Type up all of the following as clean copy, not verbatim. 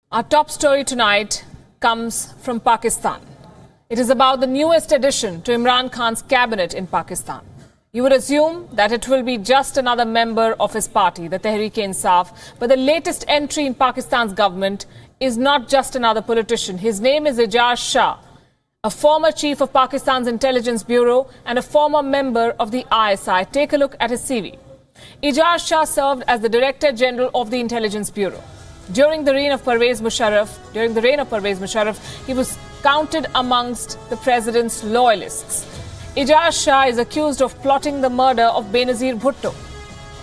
Our top story tonight comes from Pakistan. It is about the newest addition to Imran Khan's cabinet in Pakistan. You would assume that it will be just another member of his party, the Tehreek-e-Insaf, but the latest entry in Pakistan's government is not just another politician. His name is Ijaz Shah, a former chief of Pakistan's Intelligence Bureau and a former member of the ISI. Take a look at his CV. Ijaz Shah served as the Director General of the Intelligence Bureau. During the reign of Pervez Musharraf, he was counted amongst the president's loyalists. Ijaz Shah is accused of plotting the murder of Benazir Bhutto.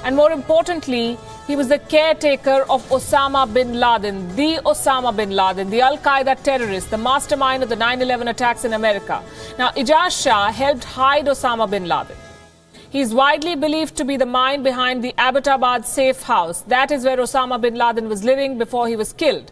And more importantly, he was the caretaker of Osama bin Laden, the Al-Qaeda terrorist, the mastermind of the 9/11 attacks in America. Now, Ijaz Shah helped hide Osama bin Laden. He is widely believed to be the mind behind the Abbottabad safe house. That is where Osama bin Laden was living before he was killed.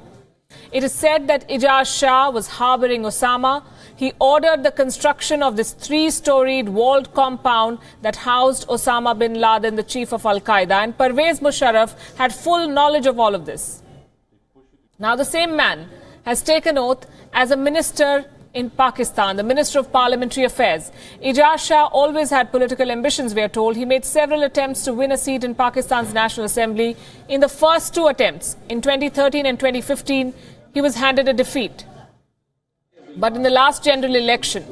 It is said that Ijaz Shah was harboring Osama. He ordered the construction of this 3-storied walled compound that housed Osama bin Laden, the chief of Al-Qaeda, and Pervez Musharraf had full knowledge of all of this. Now, the same man has taken oath as a minister in Pakistan, the Minister of Parliamentary Affairs. Ijaz Shah always had political ambitions, we are told. He made several attempts to win a seat in Pakistan's National Assembly. In the first 2 attempts, in 2013 and 2015, he was handed a defeat. But in the last general election,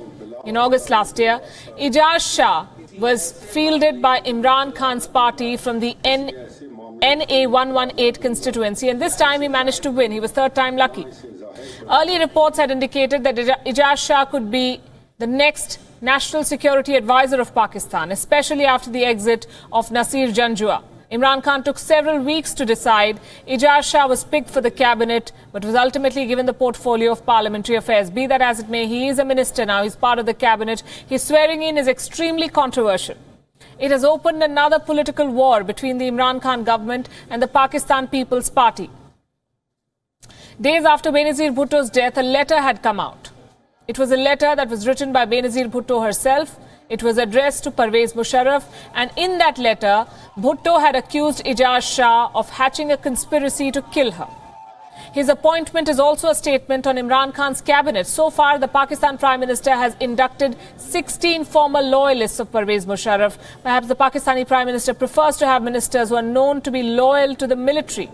in August last year, Ijaz Shah was fielded by Imran Khan's party from the NA 118 constituency, and this time he managed to win. He was third time lucky. Early reports had indicated that Ijaz Shah could be the next national security advisor of Pakistan, especially after the exit of Nasir Janjua. Imran Khan took several weeks to decide. Ijaz Shah was picked for the cabinet, but was ultimately given the portfolio of parliamentary affairs. Be that as it may, he is a minister now. He's part of the cabinet. His swearing in is extremely controversial. It has opened another political war between the Imran Khan government and the Pakistan People's Party. Days after Benazir Bhutto's death, a letter had come out. It was a letter that was written by Benazir Bhutto herself. It was addressed to Pervez Musharraf, and in that letter, Bhutto had accused Ijaz Shah of hatching a conspiracy to kill her. His appointment is also a statement on Imran Khan's cabinet. So far, the Pakistan Prime Minister has inducted 16 former loyalists of Pervez Musharraf. Perhaps the Pakistani Prime Minister prefers to have ministers who are known to be loyal to the military.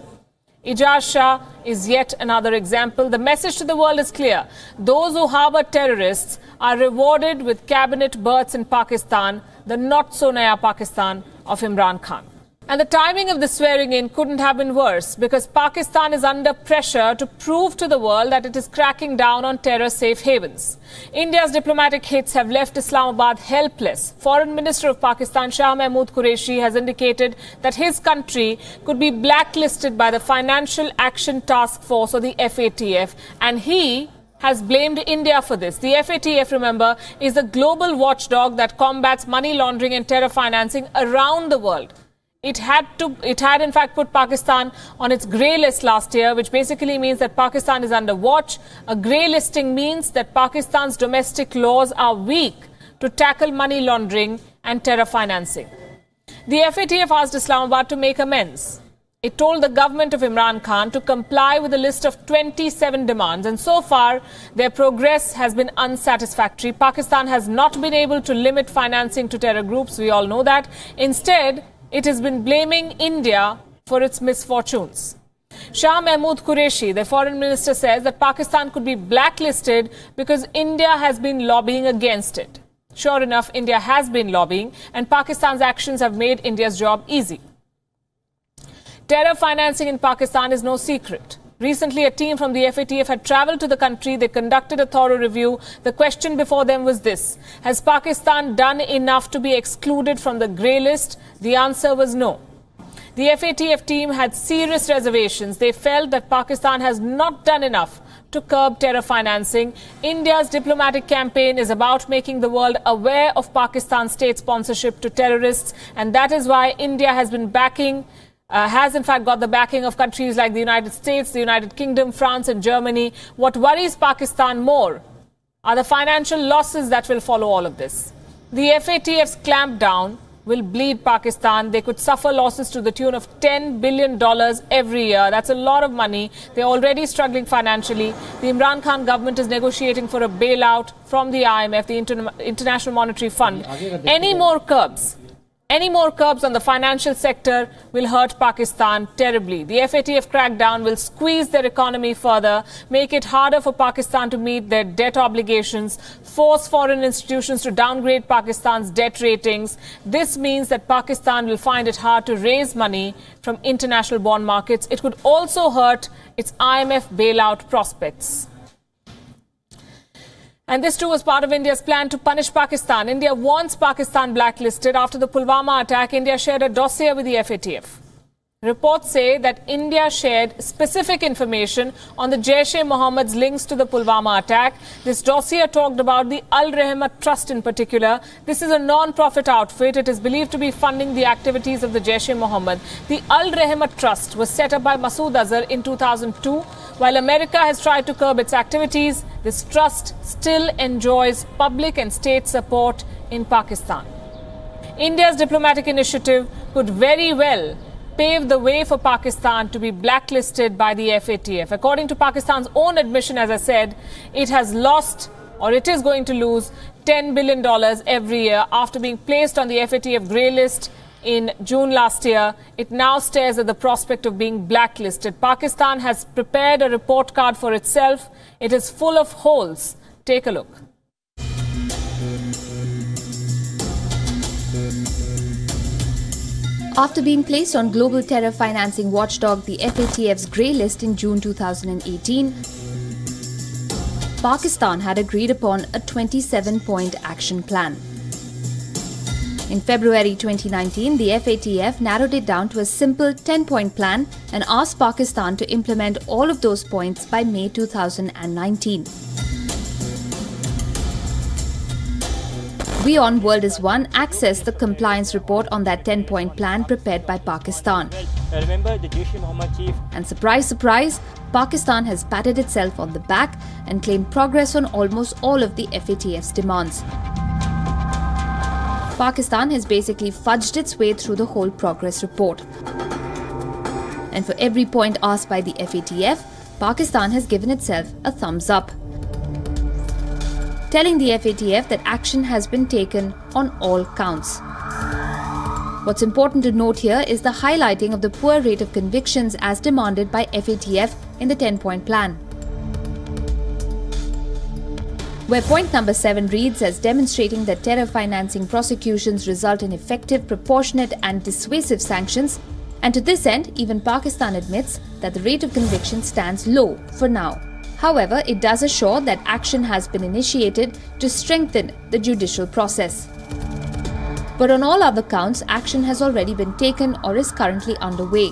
Ijaz Shah is yet another example. The message to the world is clear. Those who harbor terrorists are rewarded with cabinet berths in Pakistan, the not-so-naya Pakistan of Imran Khan. And the timing of the swearing in couldn't have been worse, because Pakistan is under pressure to prove to the world that it is cracking down on terror safe havens. India's diplomatic hits have left Islamabad helpless. Foreign Minister of Pakistan Shah Mahmood Qureshi has indicated that his country could be blacklisted by the Financial Action Task Force, or the FATF, and he has blamed India for this. The FATF, remember, is the global watchdog that combats money laundering and terror financing around the world. It had in fact put Pakistan on its grey list last year, which basically means that Pakistan is under watch. A grey listing means that Pakistan's domestic laws are weak to tackle money laundering and terror financing. The FATF asked Islamabad to make amends. It told the government of Imran Khan to comply with a list of 27 demands, and so far their progress has been unsatisfactory. Pakistan has not been able to limit financing to terror groups, we all know that. Instead, it has been blaming India for its misfortunes. Shah Mahmood Qureshi, the foreign minister, says that Pakistan could be blacklisted because India has been lobbying against it. Sure enough, India has been lobbying, and Pakistan's actions have made India's job easy. Terror financing in Pakistan is no secret. Recently, a team from the FATF had travelled to the country. They conducted a thorough review. The question before them was this: has Pakistan done enough to be excluded from the grey list? The answer was no. The FATF team had serious reservations. They felt that Pakistan has not done enough to curb terror financing. India's diplomatic campaign is about making the world aware of Pakistan's state sponsorship to terrorists, and that is why India has been has in fact got the backing of countries like the United States, the United Kingdom, France and Germany. What worries Pakistan more are the financial losses that will follow all of this. The FATF's clampdown will bleed Pakistan. They could suffer losses to the tune of $10 billion every year. That's a lot of money. They're already struggling financially. The Imran Khan government is negotiating for a bailout from the IMF, the International Monetary Fund. Any more curbs on the financial sector will hurt Pakistan terribly. The FATF crackdown will squeeze their economy further, make it harder for Pakistan to meet their debt obligations, force foreign institutions to downgrade Pakistan's debt ratings. This means that Pakistan will find it hard to raise money from international bond markets. It could also hurt its IMF bailout prospects. And this too was part of India's plan to punish Pakistan. India wants Pakistan blacklisted. After the Pulwama attack, India shared a dossier with the FATF. Reports say that India shared specific information on the Jaish-e-Mohammed's links to the Pulwama attack. This dossier talked about the Al-Rahmat Trust in particular. This is a non-profit outfit. It is believed to be funding the activities of the Jaish-e-Mohammed. The Al-Rahmat Trust was set up by Masood Azhar in 2002. While America has tried to curb its activities, this trust still enjoys public and state support in Pakistan. India's diplomatic initiative could very well pave the way for Pakistan to be blacklisted by the FATF. According to Pakistan's own admission, as I said, it has lost, or it is going to lose, $10 billion every year after being placed on the FATF grey list in June last year. It now stares at the prospect of being blacklisted. Pakistan has prepared a report card for itself. It is full of holes. Take a look. After being placed on global terror financing watchdog, the FATF's grey list in June 2018, Pakistan had agreed upon a 27-point action plan. In February 2019, the FATF narrowed it down to a simple 10-point plan and asked Pakistan to implement all of those points by May 2019. WION World is One accessed the compliance report on that 10-point plan prepared by Pakistan. Remember the Jaish-e-Mohammed chief. And surprise, surprise, Pakistan has patted itself on the back and claimed progress on almost all of the FATF's demands. Pakistan has basically fudged its way through the whole progress report. And for every point asked by the FATF, Pakistan has given itself a thumbs up, telling the FATF that action has been taken on all counts. What's important to note here is the highlighting of the poor rate of convictions as demanded by FATF in the 10-point plan, where point number 7 reads as demonstrating that terror financing prosecutions result in effective, proportionate and dissuasive sanctions. And to this end, even Pakistan admits that the rate of conviction stands low for now. However, it does assure that action has been initiated to strengthen the judicial process. But on all other counts, action has already been taken or is currently underway.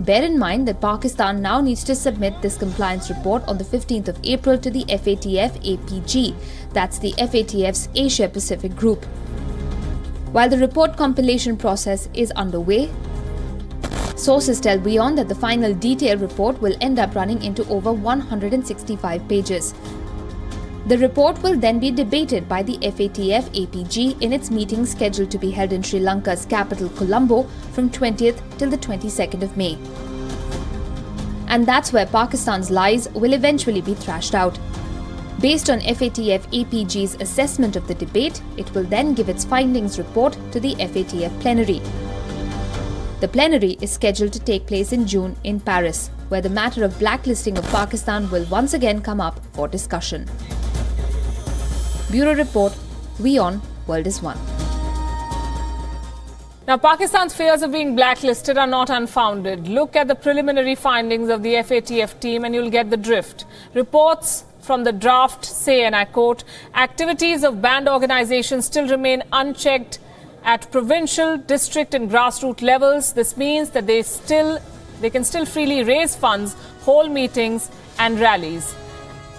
Bear in mind that Pakistan now needs to submit this compliance report on the 15th of April to the FATF APG, that's the FATF's Asia Pacific Group. While the report compilation process is underway, sources tell WION that the final detailed report will end up running into over 165 pages. The report will then be debated by the FATF APG in its meeting scheduled to be held in Sri Lanka's capital Colombo from 20th till the 22nd of May. And that's where Pakistan's lies will eventually be thrashed out. Based on FATF APG's assessment of the debate, it will then give its findings report to the FATF plenary. The plenary is scheduled to take place in June in Paris, where the matter of blacklisting of Pakistan will once again come up for discussion. Bureau Report, WION World is One. Now, Pakistan's fears of being blacklisted are not unfounded. Look at the preliminary findings of the FATF team and you'll get the drift. Reports from the draft say, and I quote, activities of banned organizations still remain unchecked at provincial, district and grassroots levels. This means that they can still freely raise funds, hold meetings and rallies.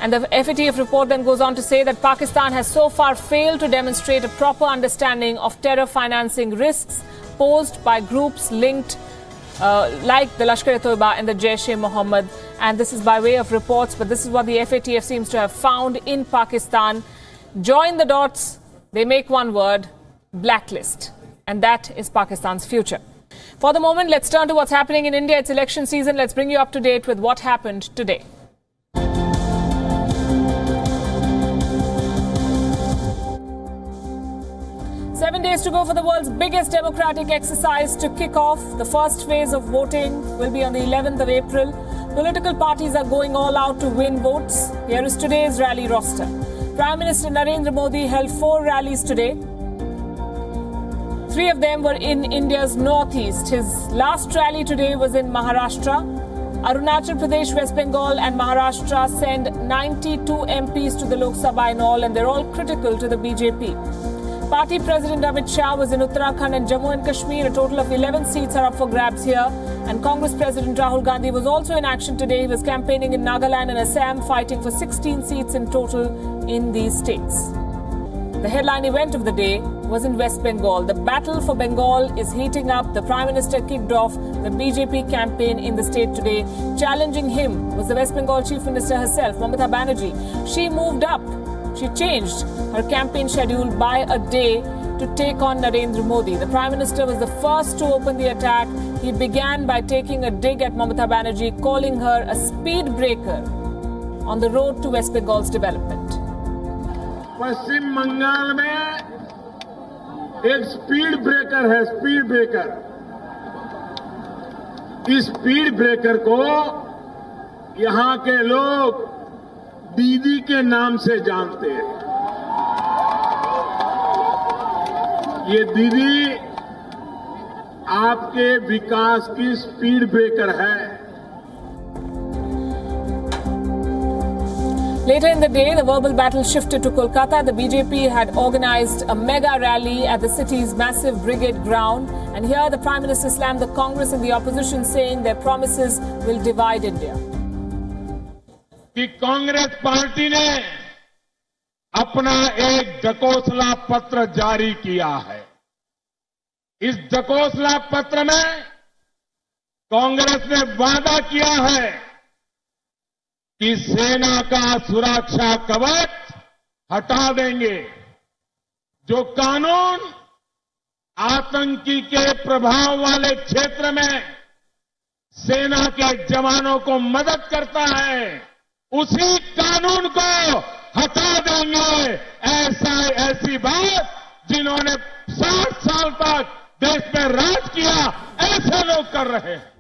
And the FATF report then goes on to say that Pakistan has so far failed to demonstrate a proper understanding of terror financing risks posed by groups linked like the Lashkar-e-Toiba and the Jaish-e-Mohammed. And this is by way of reports, but this is what the FATF seems to have found in Pakistan. Join the dots, they make one word: blacklist. And that is Pakistan's future. For the moment, let's turn to what's happening in India. It's election season. Let's bring you up to date with what happened today. Seven days to go for the world's biggest democratic exercise to kick off. The first phase of voting will be on the 11th of April. Political parties are going all out to win votes. Here is today's rally roster. Prime Minister Narendra Modi held 4 rallies today. 3 of them were in India's northeast. His last rally today was in Maharashtra. Arunachal Pradesh, West Bengal and Maharashtra send 92 MPs to the Lok Sabha in all, and they're all critical to the BJP. Party President Amit Shah was in Uttarakhand and Jammu and Kashmir. A total of 11 seats are up for grabs here. And Congress President Rahul Gandhi was also in action today. He was campaigning in Nagaland and Assam, fighting for 16 seats in total in these states. The headline event of the day was in West Bengal. The battle for Bengal is heating up. The Prime Minister kicked off the BJP campaign in the state today. Challenging him was the West Bengal Chief Minister herself, Mamata Banerjee. She moved up. She changed her campaign schedule by a day to take on Narendra Modi. The Prime Minister was the first to open the attack. He began by taking a dig at Mamata Banerjee, calling her a speed breaker on the road to West Bengal's development. पश्चिम बंगाल में एक speed breaker है, speed breaker. इस speed breaker को यहां के लोग दीदी के नाम से जानते हैं। ये दीदी आपके विकास की स्पीड ब्रेकर है। Later in the day, the verbal battle shifted to Kolkata. The BJP had organized a mega rally at the city's massive brigade ground. And here the Prime Minister slammed the Congress and the opposition, saying their promises will divide India. कि Congress party ने अपना एक ढकोसला पत्र जारी किया है। इस ढकोसला पत्र में कांग्रेस ने वादा किया है कि सेना का सुरक्षा कवच हटा देंगे। जो कानून आतंकी के प्रभाव वाले क्षेत्र में सेना के जवानों को मदद करता है, उसी कानून को हटा देंगे। ऐसी बात जिन्होंने 60 साल तक देश में राज किया, ऐसे लोग कर रहे हैं।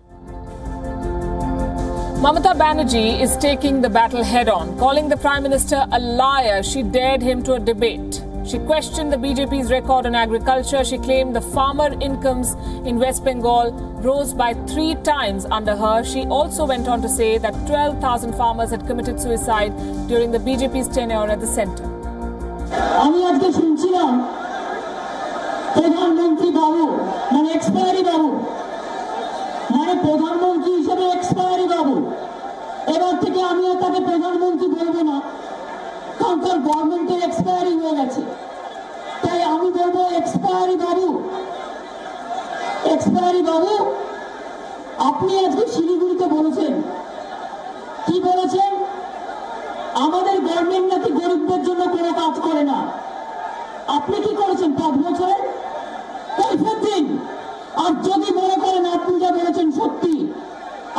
Mamata Banerjee is taking the battle head-on, calling the Prime Minister a liar. She dared him to a debate. She questioned the BJP's record on agriculture. She claimed the farmer incomes in West Bengal rose by 3 times under her. She also went on to say that 12,000 farmers had committed suicide during the BJP's tenure at the centre. আমি আজকে শুনছিলাম প্রধানমন্ত্রী বাবু মানে expiry বাবু মানে প্রধানমন্ত্রী হিসেবে expiry বাবু এবার থেকে আমিও তাকে প্রধানমন্ত্রী বলবো না, কারণ তার গভর্নমেন্টের এক্সপায়ারি হয়ে গেছে। তাই আমি বলবো এক্সপায়ারি বাবু, এক্সপায়ারি বাবু আপনি আজকে শিলিগুড়িতে বলেছেন, কি বলেছেন? আমাদের গভর্নমেন্ট নাকি গরিবদের জন্য কোনো কাজ করে না। আপনি কি করেছেন 5 বছরে? কৈফিয়ত দিন। আর যদি মনে করেন আপনি যা বলেছেন সত্যি,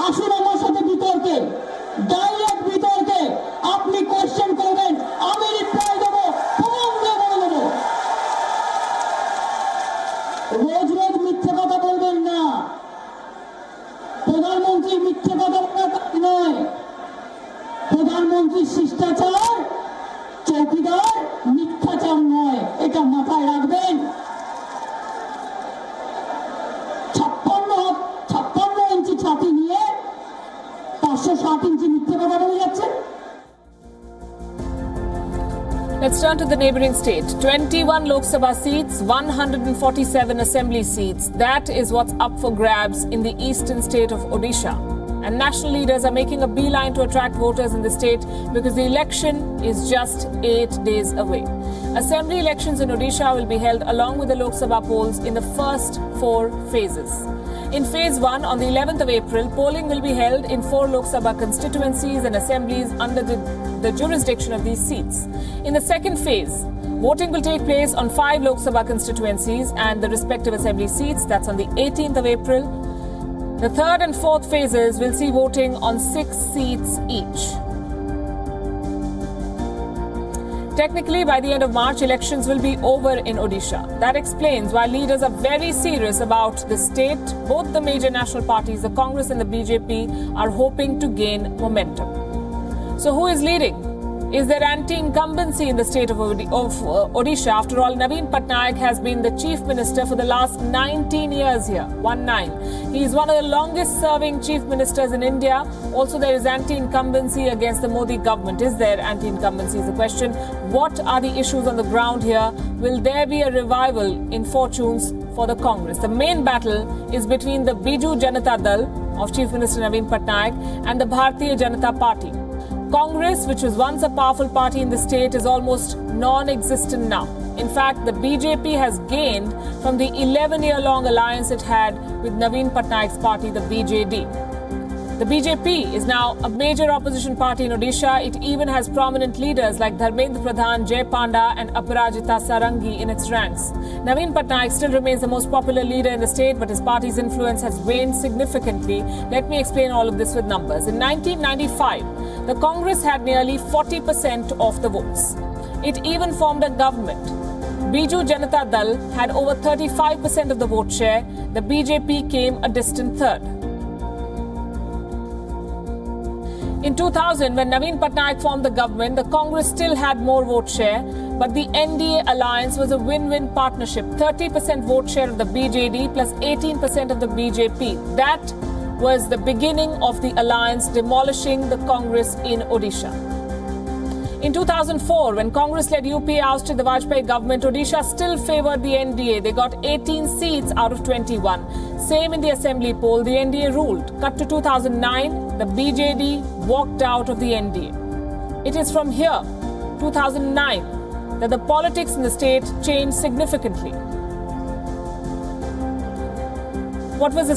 আসুন আমার সাথে বিতর্কে, ডাইরেক্ট বিতর্কে। আপনি কোয়েশ্চেন করবেন, আমি রিপ্লাই দেবো, প্রমাণ দিয়ে বলে দেবো। রোজ রোজ মিথ্যে কথা বলবেন না। প্রধানমন্ত্রী মিথ্যে কথা বলার কাজ নয়। প্রধানমন্ত্রীর শিষ্টাচার, চৌকিদার মিথ্যাচার নয়, এটা মাথায় রাখবেন। 56 ইঞ্চি ছাতি নিয়ে 560 ইঞ্চি মিথ্যে কথা বলে যাচ্ছে। Let's turn to the neighbouring state. 21 Lok Sabha seats, 147 assembly seats. That is what's up for grabs in the eastern state of Odisha. And national leaders are making a beeline to attract voters in the state because the election is just 8 days away. Assembly elections in Odisha will be held along with the Lok Sabha polls in the first 4 phases. In phase 1, on the 11th of April, polling will be held in 4 Lok Sabha constituencies and assemblies under the jurisdiction of these seats. In the second phase, Voting will take place on 5 Lok Sabha constituencies and the respective assembly seats. That's on the 18th of April. The third and fourth phases will see voting on 6 seats each. Technically, by the end of March, elections will be over in Odisha. That explains why leaders are very serious about the state. Both the major national parties, the Congress and the BJP, are hoping to gain momentum. So who is leading? Is there anti-incumbency in the state of Odisha? After all, Naveen Patnaik has been the chief minister for the last 19 years here. 19. He is one of the longest serving chief ministers in India. Also, there is anti-incumbency against the Modi government. Is there anti-incumbency is the question. What are the issues on the ground here? Will there be a revival in fortunes for the Congress? The main battle is between the Biju Janata Dal of Chief Minister Naveen Patnaik and the Bharatiya Janata Party. Congress, which was once a powerful party in the state, is almost non-existent now. In fact, the BJP has gained from the 11-year-long alliance it had with Naveen Patnaik's party, the BJD. The BJP is now a major opposition party in Odisha. It even has prominent leaders like Dharmendra Pradhan, Jay Panda and Aparajita Sarangi in its ranks. Naveen Patnaik still remains the most popular leader in the state, but his party's influence has waned significantly. Let me explain all of this with numbers. In 1995, the Congress had nearly 40% of the votes. It even formed a government. Biju Janata Dal had over 35% of the vote share. The BJP came a distant third. In 2000, when Naveen Patnaik formed the government, the Congress still had more vote share, but the NDA alliance was a win-win partnership. 30% vote share of the BJD plus 18% of the BJP. That was the beginning of the alliance demolishing the Congress in Odisha. In 2004, when Congress-led UP ousted the Vajpayee government, Odisha still favoured the NDA. They got 18 seats out of 21. Same in the assembly poll, the NDA ruled. Cut to 2009, the BJD walked out of the NDA. It is from here, 2009, that the politics in the state changed significantly. What was a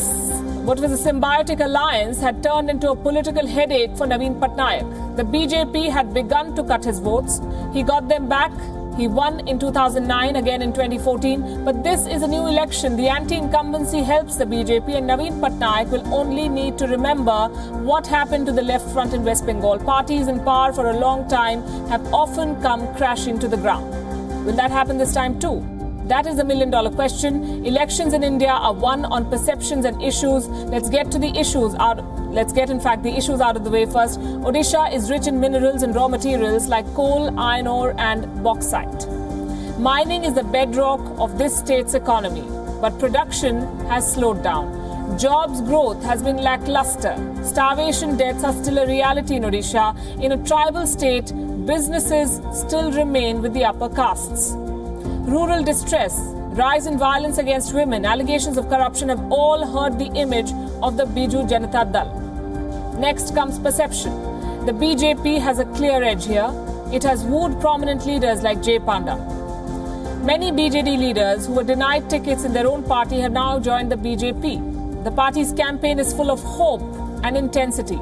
symbiotic alliance had turned into a political headache for Naveen Patnaik. The BJP had begun to cut his votes. He got them back. He won in 2009, again in 2014. But this is a new election. The anti-incumbency helps the BJP, and Naveen Patnaik will only need to remember what happened to the left front in West Bengal. Parties in power for a long time have often come crashing to the ground. Will that happen this time too? That is the million-dollar question. Elections in India are won on perceptions and issues. Let's get the issues out of the way first. Odisha is rich in minerals and raw materials like coal, iron ore and bauxite. Mining is the bedrock of this state's economy, but production has slowed down. Jobs growth has been lackluster. Starvation deaths are still a reality in Odisha. In a tribal state, businesses still remain with the upper castes. Rural distress, rise in violence against women, allegations of corruption have all hurt the image of the Biju Janata Dal. Next comes perception. The BJP has a clear edge here. It has wooed prominent leaders like Jay Panda. Many BJD leaders who were denied tickets in their own party have now joined the BJP. The party's campaign is full of hope and intensity.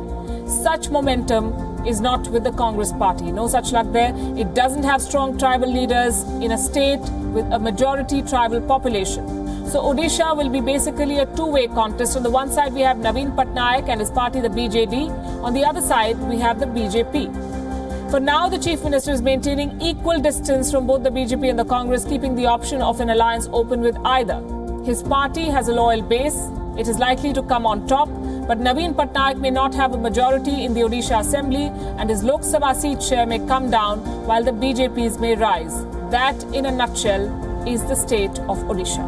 Such momentum is not with the Congress party. No such luck there. It doesn't have strong tribal leaders in a state with a majority tribal population. So Odisha will be basically a two-way contest. On the one side, we have Naveen Patnaik and his party, the BJD. On the other side, we have the BJP. For now, the Chief Minister is maintaining equal distance from both the BJP and the Congress, keeping the option of an alliance open with either. His party has a loyal base. It is likely to come on top. But Naveen Patnaik may not have a majority in the Odisha Assembly, and his Lok Sabha seat share may come down while the BJPs may rise. That, in a nutshell, is the state of Odisha.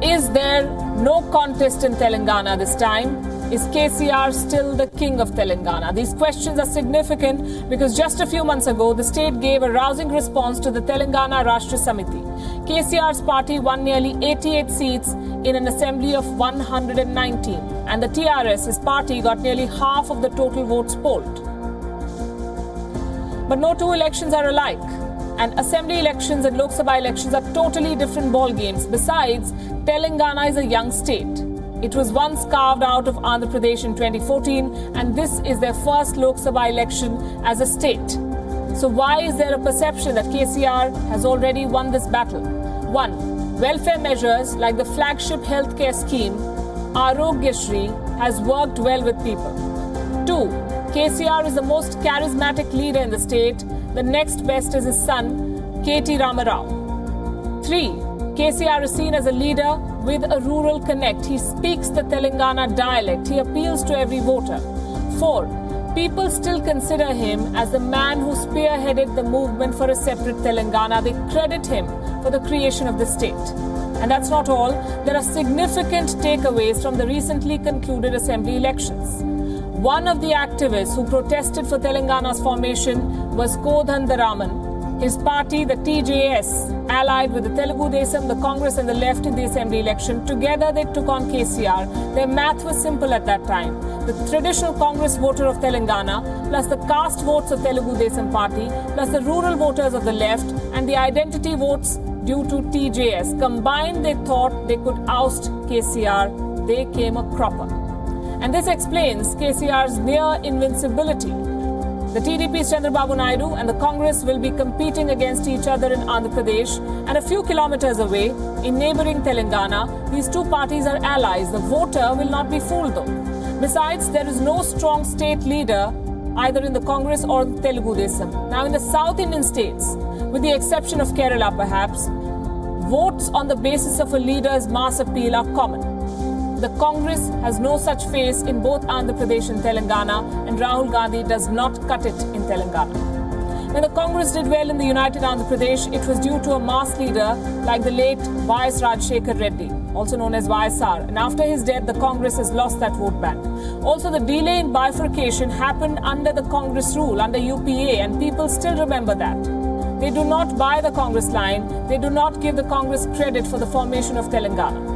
Is there no contest in Telangana this time? Is KCR still the king of Telangana? These questions are significant because just a few months ago, the state gave a rousing response to the Telangana Rashtra Samiti. KCR's party won nearly 88 seats in an assembly of 119, and the TRS, his party, got nearly half of the total votes polled. But no two elections are alike, And assembly elections and Lok Sabha elections are totally different ball games. Besides, Telangana is a young state. It was once carved out of Andhra Pradesh in 2014, and this is their first Lok Sabha election as a state. So why is there a perception that KCR has already won this battle? 1. Welfare measures like the flagship healthcare scheme, Arogya Shri, has worked well with people. 2. KCR is the most charismatic leader in the state. The next best is his son, K.T. Ramarao. 3. KCR is seen as a leader with a rural connect. He speaks the Telangana dialect. He appeals to every voter. 4. People still consider him as the man who spearheaded the movement for a separate Telangana. They credit him for the creation of the state. And that's not all. There are significant takeaways from the recently concluded assembly elections. One of the activists who protested for Telangana's formation was Kodandaraman. His party, the TJS, allied with the Telugu Desam, the Congress and the left in the assembly election. Together they took on KCR. Their math was simple at that time. The traditional Congress voter of Telangana, plus the caste votes of Telugu Desam party, plus the rural voters of the left, and the identity votes due to TJS. Combined, they thought they could oust KCR. They came a cropper. And this explains KCR's near invincibility. The TDP's Chandrababu Naidu and the Congress will be competing against each other in Andhra Pradesh, and a few kilometers away, in neighbouring Telangana, these two parties are allies. The voter will not be fooled though. Besides, there is no strong state leader either in the Congress or the Telugu Desam. Now in the South Indian states, with the exception of Kerala perhaps, votes on the basis of a leader's mass appeal are common. The Congress has no such face in both Andhra Pradesh and Telangana, and Rahul Gandhi does not cut it in Telangana. When the Congress did well in the United Andhra Pradesh, it was due to a mass leader like the late Y.S. Rajshekhar Reddy, also known as YSR. And after his death, the Congress has lost that vote bank. Also, the delay in bifurcation happened under the Congress rule, under UPA, and people still remember that. They do not buy the Congress line. They do not give the Congress credit for the formation of Telangana.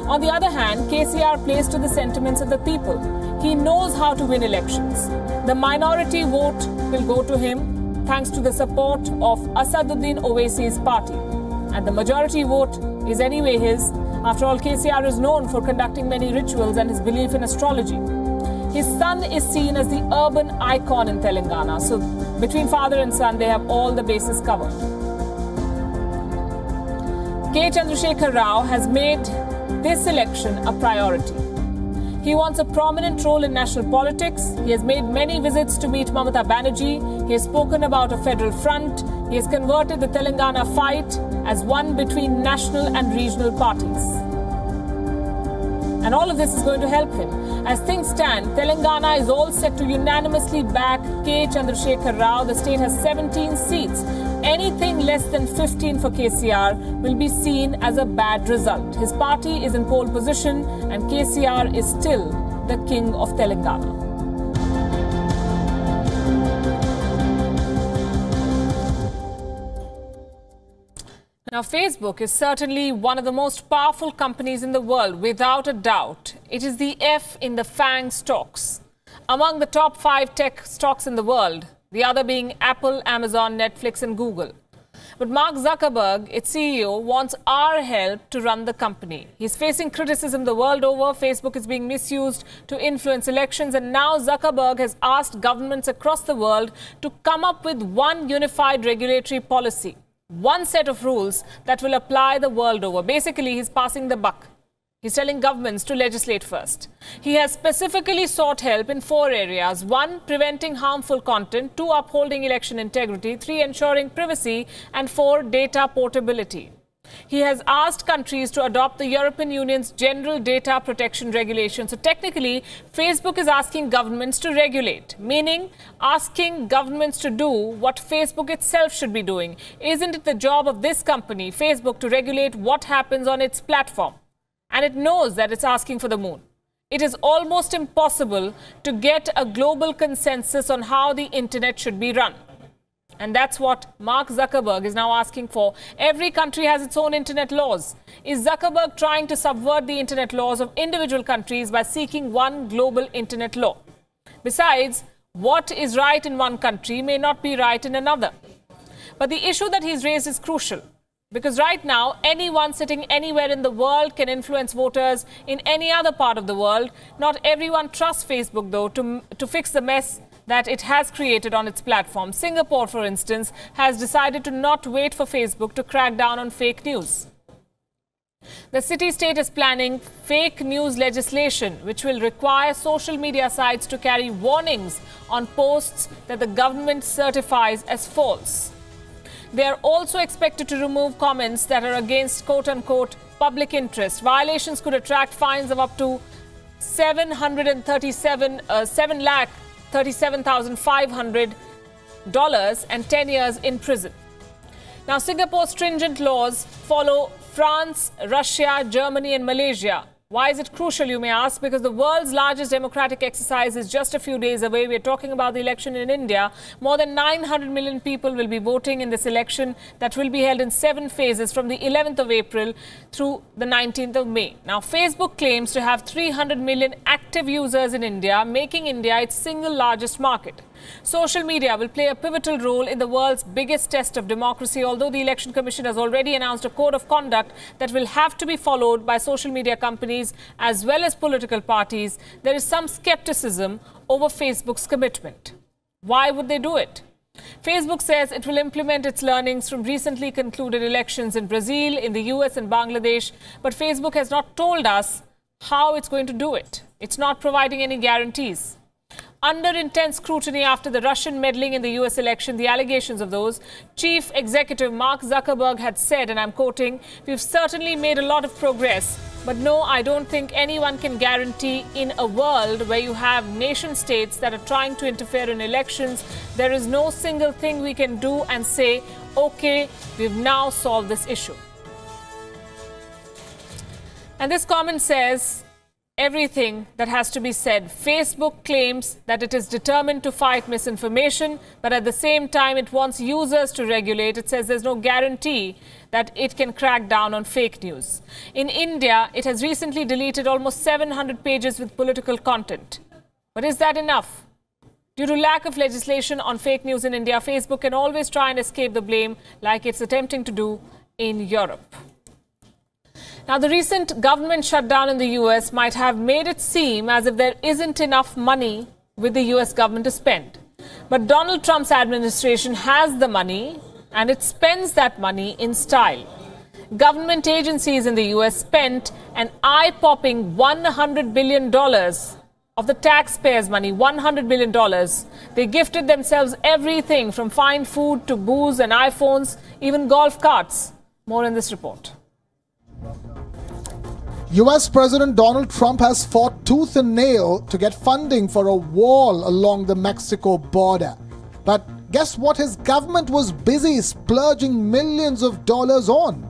On the other hand, KCR plays to the sentiments of the people. He knows how to win elections. The minority vote will go to him thanks to the support of Asaduddin Owaisi's party. And the majority vote is anyway his. After all, KCR is known for conducting many rituals and his belief in astrology. His son is seen as the urban icon in Telangana. So between father and son, they have all the bases covered. K. Chandrasekhar Rao has made this election a priority. He wants a prominent role in national politics. He has made many visits to meet Mamata Banerjee. He has spoken about a federal front. He has converted the Telangana fight as one between national and regional parties. And all of this is going to help him. As things stand, Telangana is all set to unanimously back K. Chandrasekhar Rao. The state has 17 seats. Anything less than 15 for KCR will be seen as a bad result. His party is in pole position and KCR is still the king of Telangana. Now, Facebook is certainly one of the most powerful companies in the world, without a doubt. It is the F in the FANG stocks. Among the top 5 tech stocks in the world, the other being Apple, Amazon, Netflix and Google. But Mark Zuckerberg, its CEO, wants our help to run the company. He's facing criticism the world over. Facebook is being misused to influence elections, and now Zuckerberg has asked governments across the world to come up with one unified regulatory policy, one set of rules that will apply the world over. Basically, he's passing the buck. He's telling governments to legislate first. He has specifically sought help in 4 areas. 1, preventing harmful content. 2, upholding election integrity. 3, ensuring privacy. And 4, data portability. He has asked countries to adopt the European Union's General Data Protection Regulation. So technically, Facebook is asking governments to regulate, meaning asking governments to do what Facebook itself should be doing. Isn't it the job of this company, Facebook, to regulate what happens on its platform? And it knows that it's asking for the moon. It is almost impossible to get a global consensus on how the internet should be run. And that's what Mark Zuckerberg is now asking for. Every country has its own internet laws. Is Zuckerberg trying to subvert the internet laws of individual countries by seeking one global internet law? Besides, what is right in one country may not be right in another. But the issue that he's raised is crucial. Because right now, anyone sitting anywhere in the world can influence voters in any other part of the world. Not everyone trusts Facebook, though, to fix the mess that it has created on its platform. Singapore, for instance, has decided to not wait for Facebook to crack down on fake news. The city-state is planning fake news legislation, which will require social media sites to carry warnings on posts that the government certifies as false. They are also expected to remove comments that are against quote-unquote public interest. Violations could attract fines of up to $737,500 and 10 years in prison. Now, Singapore's stringent laws follow France, Russia, Germany and Malaysia. Why is it crucial, you may ask? Because the world's largest democratic exercise is just a few days away. We're talking about the election in India. More than 900 million people will be voting in this election that will be held in 7 phases from the 11th of April through the 19th of May. Now, Facebook claims to have 300 million active users in India, making India its single largest market. Social media will play a pivotal role in the world's biggest test of democracy, although the Election Commission has already announced a code of conduct that will have to be followed by social media companies as well as political parties. There is some skepticism over Facebook's commitment. Why would they do it? Facebook says it will implement its learnings from recently concluded elections in Brazil, in the US and Bangladesh, but Facebook has not told us how it's going to do it. It's not providing any guarantees. Under intense scrutiny after the Russian meddling in the US election, the allegations of those, Chief Executive Mark Zuckerberg had said, and I'm quoting, "We've certainly made a lot of progress, but no, I don't think anyone can guarantee in a world where you have nation states that are trying to interfere in elections, there is no single thing we can do and say, okay, we've now solved this issue." And this comment says everything that has to be said. Facebook claims that it is determined to fight misinformation, but at the same time, it wants users to regulate. It says there's no guarantee that it can crack down on fake news. In India, it has recently deleted almost 700 pages with political content. But is that enough? Due to lack of legislation on fake news in India, Facebook can always try and escape the blame like it's attempting to do in Europe. Now, the recent government shutdown in the US might have made it seem as if there isn't enough money with the US government to spend. But Donald Trump's administration has the money and it spends that money in style. Government agencies in the US spent an eye-popping $100 billion of the taxpayers' money, $100 billion. They gifted themselves everything from fine food to booze and iPhones, even golf carts. More in this report. US President Donald Trump has fought tooth and nail to get funding for a wall along the Mexico border. But guess what his government was busy splurging millions of dollars on?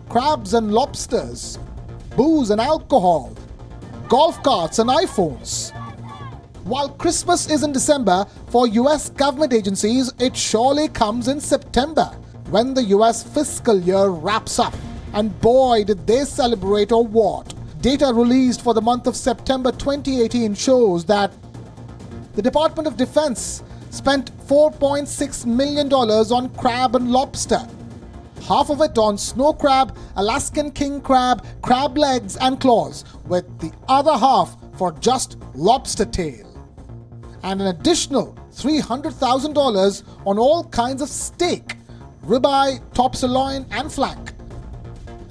Crabs and lobsters, booze and alcohol, golf carts and iPhones. While Christmas is in December, for US government agencies, it surely comes in September, when the US fiscal year wraps up. And boy, did they celebrate or what. Data released for the month of September 2018 shows that the Department of Defense spent $4.6 million on crab and lobster. Half of it on snow crab, Alaskan king crab, crab legs and claws, with the other half for just lobster tail. And an additional $300,000 on all kinds of steak, ribeye, top sirloin and flank.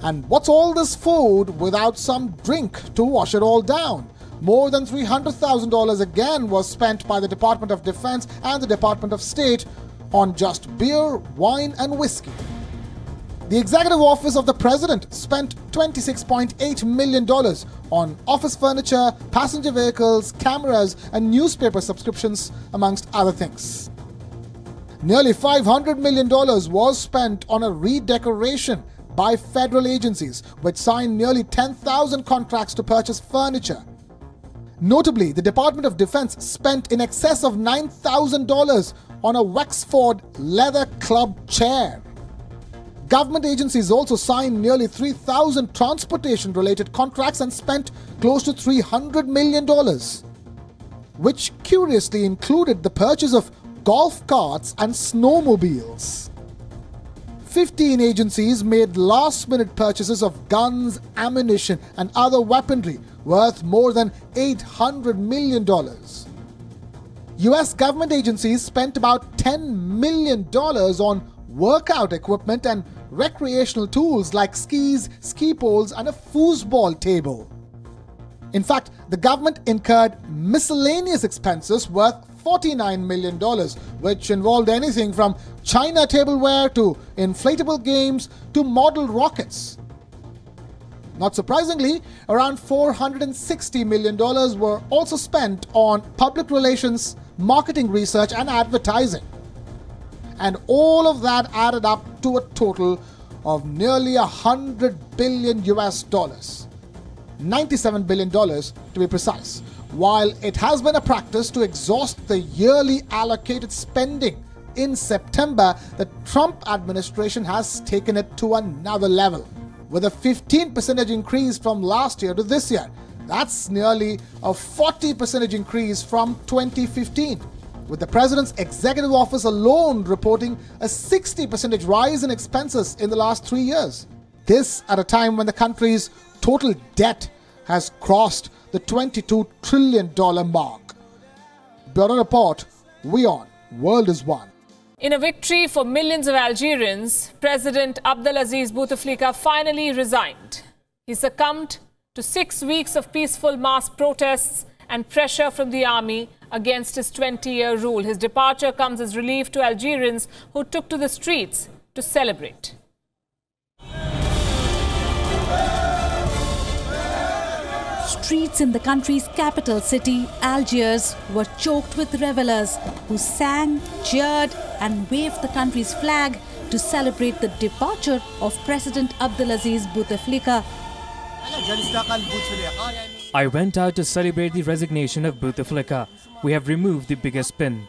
And what's all this food without some drink to wash it all down? More than $300,000 again was spent by the Department of Defense and the Department of State on just beer, wine and whiskey. The Executive Office of the President spent $26.8 million on office furniture, passenger vehicles, cameras and newspaper subscriptions, amongst other things. Nearly $500 million was spent on a redecoration by federal agencies, which signed nearly 10,000 contracts to purchase furniture. Notably, the Department of Defense spent in excess of $9,000 on a Wexford leather club chair. Government agencies also signed nearly 3,000 transportation-related contracts and spent close to $300 million, which curiously included the purchase of golf carts and snowmobiles. 15 agencies made last-minute purchases of guns, ammunition and other weaponry worth more than $800 million. US government agencies spent about $10 million on workout equipment and recreational tools like skis, ski poles and a foosball table. In fact, the government incurred miscellaneous expenses worth $49 million, which involved anything from China tableware to inflatable games to model rockets. Not surprisingly, around $460 million were also spent on public relations, marketing research and advertising. And all of that added up to a total of nearly $100 billion US dollars. $97 billion to be precise. While it has been a practice to exhaust the yearly allocated spending, in September, the Trump administration has taken it to another level, with a 15% increase from last year to this year. That's nearly a 40% increase from 2015, with the president's executive office alone reporting a 60% rise in expenses in the last 3 years. This at a time when the country's total debt has crossed the $22 trillion mark. Bureau Report, WION, World is One. In a victory for millions of Algerians, President Abdelaziz Bouteflika finally resigned. He succumbed to 6 weeks of peaceful mass protests and pressure from the army against his 20-year rule. His departure comes as relief to Algerians who took to the streets to celebrate. Streets in the country's capital city, Algiers, were choked with revelers who sang, cheered and waved the country's flag to celebrate the departure of President Abdelaziz Bouteflika. I went out to celebrate the resignation of Bouteflika. We have removed the biggest pin.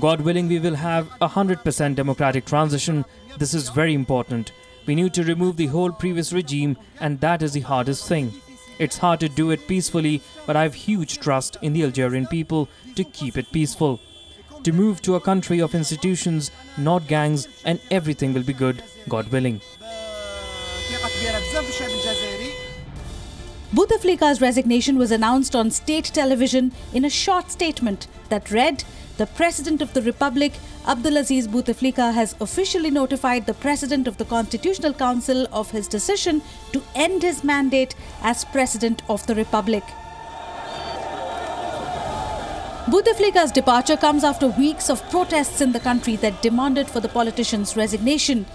God willing, we will have 100% democratic transition. This is very important. We need to remove the whole previous regime, and that is the hardest thing. It's hard to do it peacefully, but I have huge trust in the Algerian people to keep it peaceful. To move to a country of institutions, not gangs, and everything will be good, God willing. Bouteflika's resignation was announced on state television in a short statement that read, "The President of the Republic, Abdelaziz Bouteflika, has officially notified the President of the Constitutional Council of his decision to end his mandate as President of the Republic." Bouteflika's departure comes after weeks of protests in the country that demanded for the politician's resignation.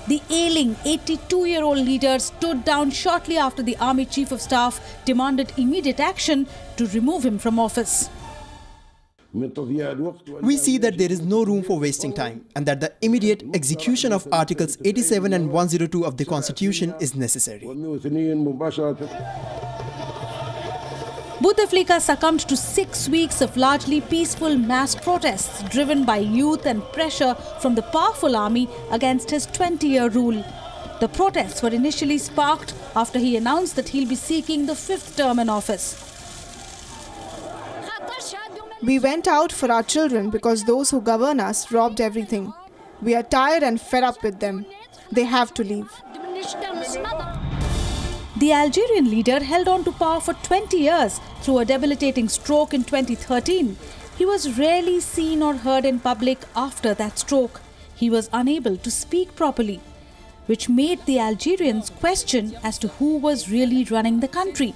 The ailing 82-year-old leader stood down shortly after the Army Chief of Staff demanded immediate action to remove him from office. We see that there is no room for wasting time and that the immediate execution of Articles 87 and 102 of the Constitution is necessary. Bouteflika succumbed to 6 weeks of largely peaceful mass protests driven by youth and pressure from the powerful army against his 20-year rule. The protests were initially sparked after he announced that he'll be seeking the 5th term in office. We went out for our children because those who govern us robbed everything. We are tired and fed up with them. They have to leave. The Algerian leader held on to power for 20 years through a debilitating stroke in 2013. He was rarely seen or heard in public after that stroke. He was unable to speak properly, which made the Algerians question as to who was really running the country.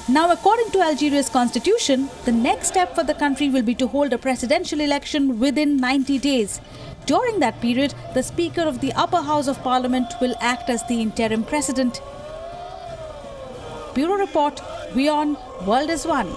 Now, according to Algeria's constitution, the next step for the country will be to hold a presidential election within 90 days. During that period, the Speaker of the Upper House of Parliament will act as the interim president. Bureau Report, WION, World is One.